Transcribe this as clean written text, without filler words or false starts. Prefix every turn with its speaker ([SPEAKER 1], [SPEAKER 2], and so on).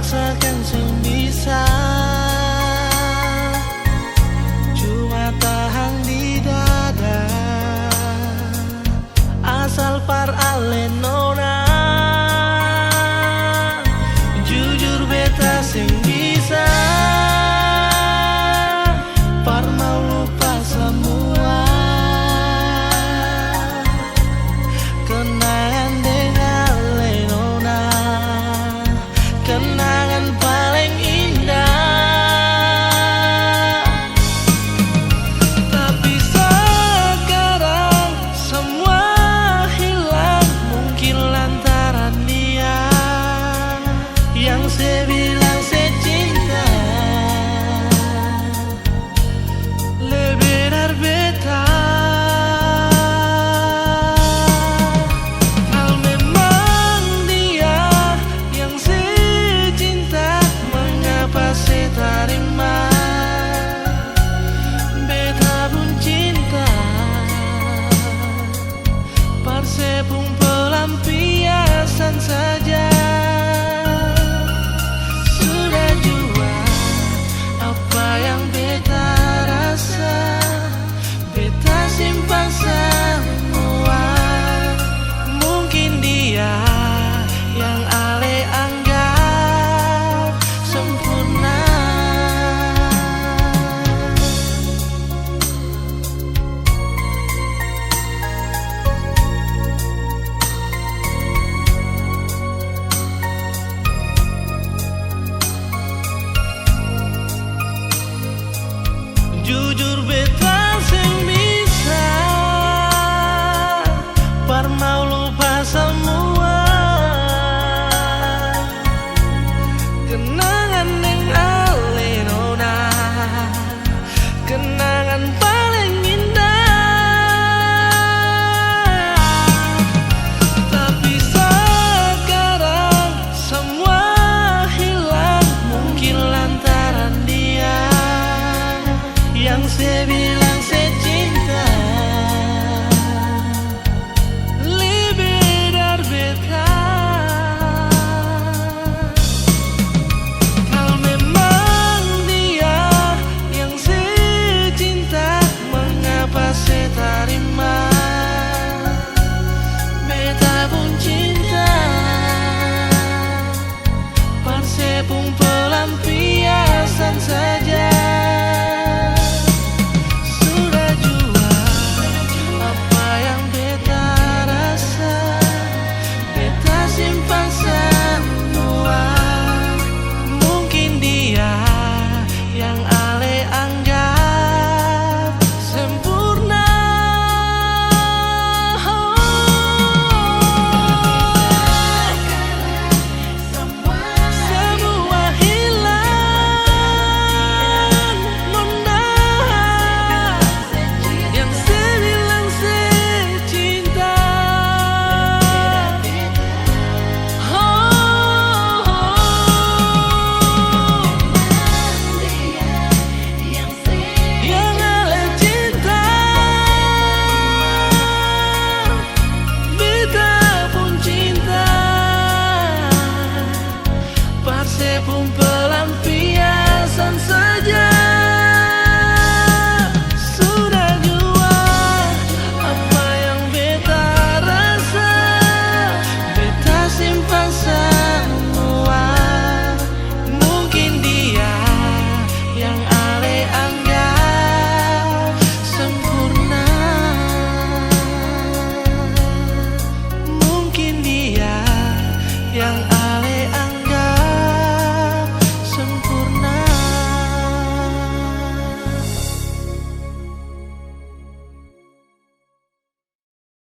[SPEAKER 1] paksakan sing bisa, cuma tahan di dada, asal par alenona. Jujur beta sing bisa, par mau lupa semua kenangan dengan Lenona, kenangan paling indah. Tapi sekarang semua hilang, mungkin lantaran dia yang saya bilang saya cinta. Liberar beta, kalau memang dia yang saya cinta, mengapa saya terima? Beta pun cinta, parsepung pelampiasan saja. Sudah jua apa yang beta rasa, beta simpan semua. Mungkin dia yang ale anggap sempurna. Jujur beta sing bisa, par mau lupa semua kenangan yang Alenona, kenangan paling indah. Tapi sekarang semua hilang, mungkin lantaran dia yang saya bilang saya cinta. Liberar beta, kalau memang dia yang saya cinta, mengapa saya terima? Beta pun cinta, parsepung pelampiasan saja. Pum pum.